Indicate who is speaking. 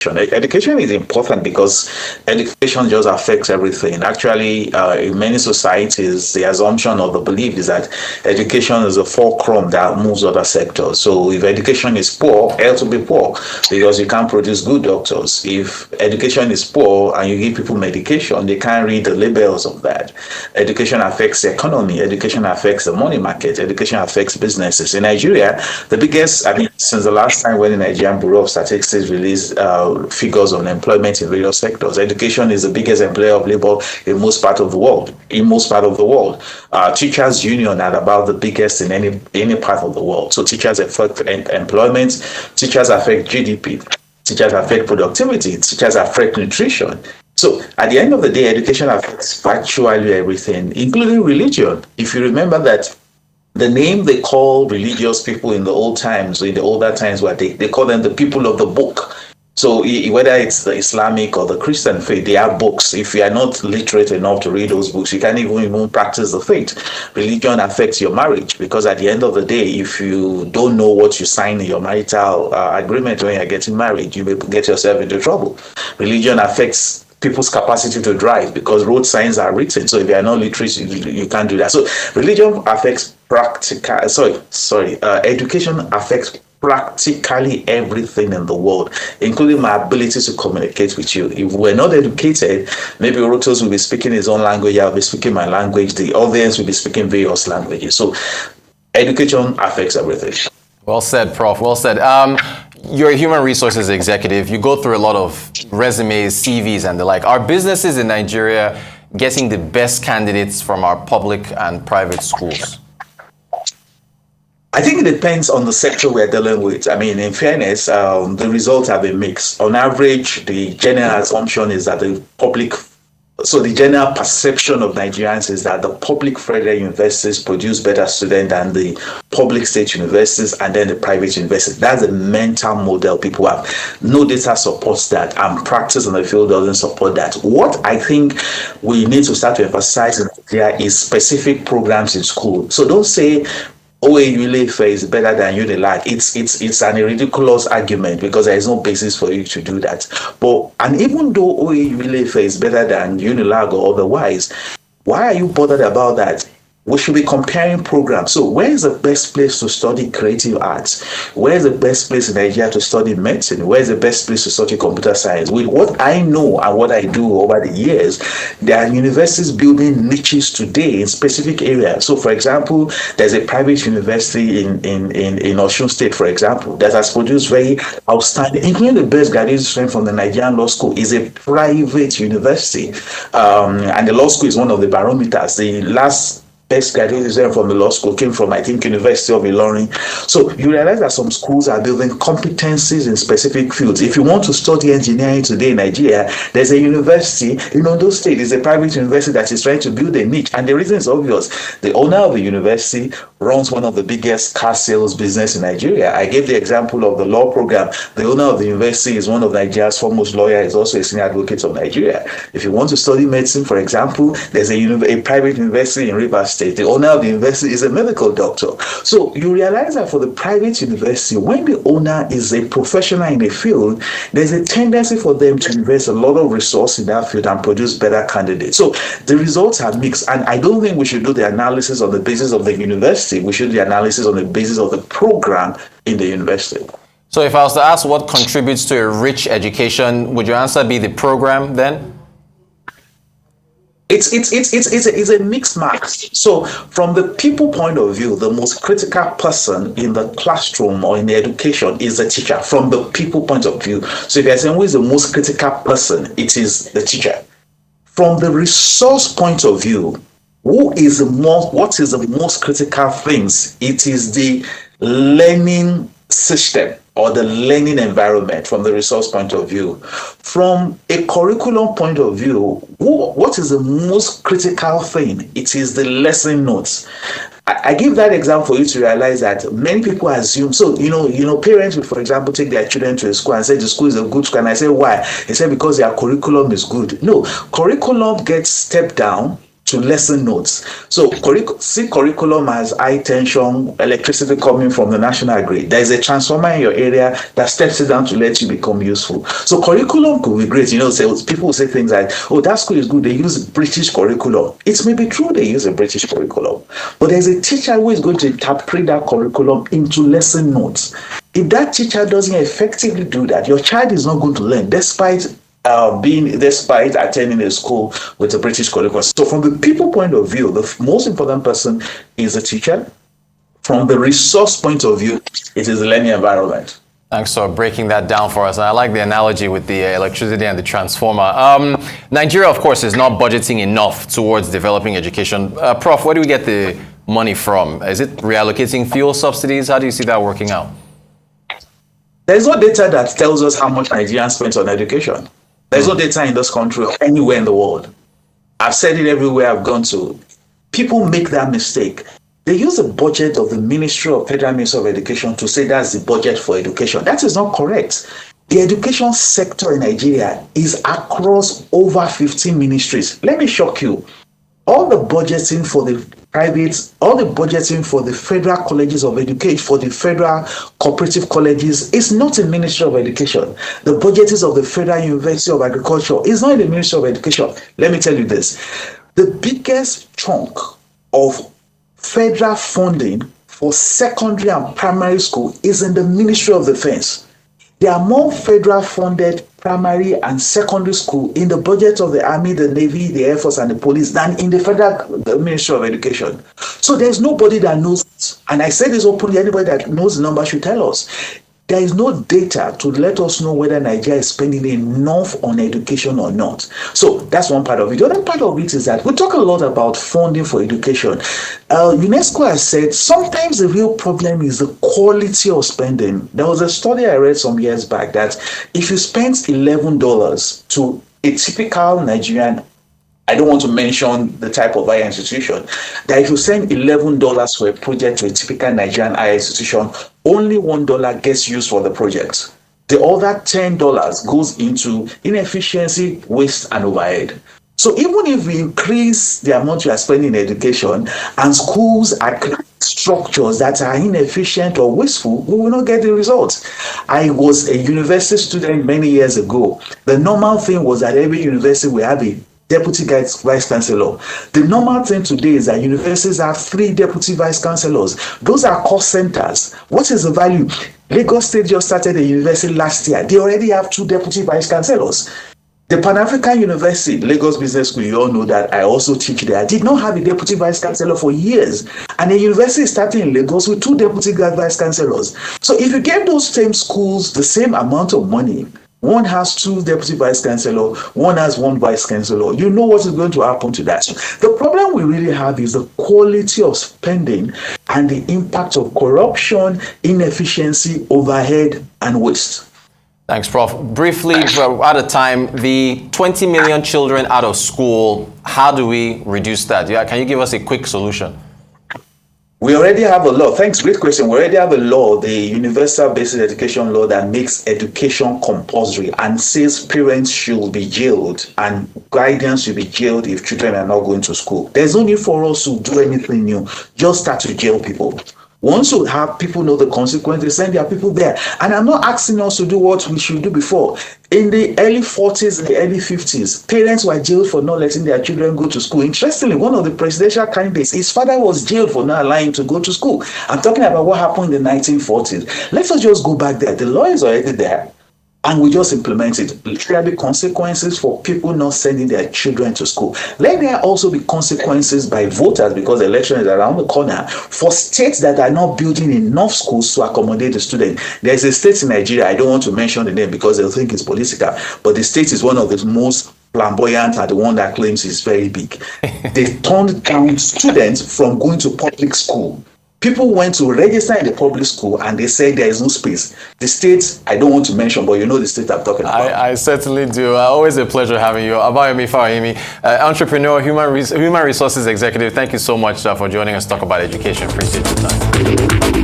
Speaker 1: Education is important because education just affects everything. Actually, in many societies, the assumption or the belief is that education is a fulcrum that moves other sectors. So if education is poor, health will be poor because you can't produce good doctors. If education is poor and you give people medication, they can't read the labels of that. Education affects the economy. Education affects the money market. Education affects businesses. In Nigeria, the biggest, I mean, since the last time when the Nigerian Bureau of Statistics released figures on employment in various sectors. Education is the biggest employer of labor in most part of the world. In most part of the world, teachers' union are about the biggest in any part of the world. So teachers affect employment. Teachers affect GDP. Teachers affect productivity. Teachers affect nutrition. So at the end of the day, education affects virtually everything, including religion. If you remember that the name they call religious people in the old times, in the older times, where they call them the people of the book. So whether it's the Islamic or the Christian faith, they have books. If you are not literate enough to read those books, you can't even practice the faith. Religion affects your marriage because at the end of the day, if you don't know what you sign in your marital agreement when you're getting married, you may get yourself into trouble. Religion affects people's capacity to drive because road signs are written. So if you are not literate, you can't do that. So religion affects education affects practically everything in the world, including my ability to communicate with you. If we're not educated, maybe Rotos will be speaking his own language, I'll be speaking my language, the audience will be speaking various languages. So education affects everything.
Speaker 2: Well said, Prof. Well said. You're a human resources executive. You go through a lot of resumes, CVs, and the like. Are businesses in Nigeria getting the best candidates from our public and private schools?
Speaker 1: I think it depends on the sector we're dealing with. I mean, in fairness, the results have been mixed. On average, the general assumption is that the general perception of Nigerians is that the public federal universities produce better students than the public state universities and then the private universities. That's the mental model people have. No data supports that, and practice in the field doesn't support that. What I think we need to start to emphasize in Nigeria is specific programs in school. So don't say OAU Ife is better than Unilag. It's an ridiculous argument because there is no basis for you to do that. And even though OAU Ife is better than Unilag or otherwise, why are you bothered about that? We should be comparing programs. So where is the best place to study creative arts? Where is the best place in Nigeria to study medicine? Where is the best place to study computer science? With what I know and what I do over the years, there are universities building niches today in specific areas. So for example, there's a private university in Osun State, for example, that has produced very outstanding, including the best graduate student from the Nigerian Law School is a private university. And the law school is one of the barometers. The last best graduates from the law school came from, I think, University of Ilorin. So you realize that some schools are building competencies in specific fields. If you want to study engineering today in Nigeria, there's a university in Ondo State. It's a private university that is trying to build a niche. And the reason is obvious. The owner of the university runs one of the biggest car sales business in Nigeria. I gave the example of the law program. The owner of the university is one of Nigeria's foremost lawyers, is also a senior advocate of Nigeria. If you want to study medicine, for example, there's a private university in Rivers State. The owner of the university is a medical doctor. So you realize that for the private university, when the owner is a professional in a field, there's a tendency for them to invest a lot of resource in that field and produce better candidates. So the results are mixed. And I don't think we should do the analysis on the basis of the university. We should do the analysis on the basis of the program in the university.
Speaker 2: So if I was to ask what contributes to a rich education, would your answer be the program then?
Speaker 1: It's a mixed match. So from the people point of view, the most critical person in the classroom or in the education is the teacher from the people point of view. So if you're saying who is the most critical person, it is the teacher. From the resource point of view, what is the most critical things? It is the learning system or the learning environment from the resource point of view. From a curriculum point of view, what is the most critical thing? It is the lesson notes. I give that example for you to realize that many people assume, so, parents will, for example, take their children to a school and say the school is a good school. And I say, why? They say because their curriculum is good. No, curriculum gets stepped down to lesson notes. So see curriculum as high tension, electricity coming from the national grid. There is a transformer in your area that steps it down to let you become useful. So curriculum could be great. People will say things like, oh, that school is good. They use British curriculum. It may be true they use a British curriculum, but there's a teacher who is going to interpret that curriculum into lesson notes. If that teacher doesn't effectively do that, your child is not going to learn despite attending a school with a British curriculum. So from the people point of view, the most important person is the teacher. From the resource point of view, it is the learning environment.
Speaker 2: Thanks for breaking that down for us. And I like the analogy with the electricity and the transformer. Nigeria, of course, is not budgeting enough towards developing education. Prof, where do we get the money from? Is it reallocating fuel subsidies? How do you see that working out?
Speaker 1: There's no data that tells us how much Nigerians spend on education. There's no data in this country or anywhere in the world. I've said it everywhere I've gone to. People make that mistake. They use the budget of the Ministry of Federal Ministry of Education to say that's the budget for education. That is not correct. The education sector in Nigeria is across over 15 ministries. Let me shock you. All the budgeting for the federal colleges of education, for the federal cooperative colleges, is not in Ministry of Education. The budget is of the Federal University of Agriculture. Is not in the Ministry of Education. Let me tell you this. The biggest chunk of federal funding for secondary and primary school is in the Ministry of Defense. There are more federal funded primary and secondary school in the budget of the Army, the Navy, the Air Force, and the police than in the Ministry of Education. So there's nobody that knows, and I say this openly, anybody that knows the number should tell us. There is no data to let us know whether Nigeria is spending enough on education or not. So that's one part of it. The other part of it is that we talk a lot about funding for education. UNESCO has said sometimes the real problem is the quality of spending. There was a study I read some years back that if you spend $11 to a typical Nigerian, I don't want to mention the type of higher institution, that if you send $11 for a project to a typical Nigerian higher institution, only $1 gets used for the project. The other $10 goes into inefficiency, waste, and overhead. So even if we increase the amount you are spending in education and schools are structures that are inefficient or wasteful, we will not get the results. I was a university student many years ago. The normal thing was that every university will have a deputy vice chancellor. The normal thing today is that universities have 3 deputy vice chancellors. Those are cost centers. What is the value? Lagos State just started a university last year. They already have 2 deputy vice chancellors. The Pan-African University, Lagos Business School, you all know that I also teach there, did not have a deputy vice chancellor for years. And the university is starting in Lagos with 2 deputy vice chancellors. So if you give those same schools the same amount of money, one has 2 deputy vice chancellor, one has 1 vice chancellor, you know what is going to happen to that. The problem we really have is the quality of spending and the impact of corruption, inefficiency, overhead, and waste.
Speaker 2: Thanks, Prof. Briefly, we're out of time. The 20 million children out of school, how do we reduce that? Yeah, can you give us a quick solution?
Speaker 1: We already have a law. Thanks, great question. We already have a law, the Universal Basic Education Law, that makes education compulsory and says parents should be jailed and guardians should be jailed if children are not going to school. There's no need for us to do anything new. Just start to jail people. Once you have people know the consequences, send their people there. And I'm not asking us to do what we should do before. In the early 40s and the early 50s, parents were jailed for not letting their children go to school. Interestingly, one of the presidential candidates, his father was jailed for not allowing him to go to school. I'm talking about what happened in the 1940s. Let's not just go back there. The law is already there. And we just implement it. There will be consequences for people not sending their children to school. Let there also be consequences by voters, because the election is around the corner, for states that are not building enough schools to accommodate the students. There's a state in Nigeria, I don't want to mention the name because they'll think it's political, but the state is one of the most flamboyant and the one that claims it's very big. They turned down students from going to public school. People went to register in the public school and they said there is no space. The state, I don't want to mention, but you know the state I'm talking about.
Speaker 2: I certainly do. Always a pleasure having you. Abayomi Fawehinmi, entrepreneur, human resources executive. Thank you so much for joining us to talk about education. Appreciate your time.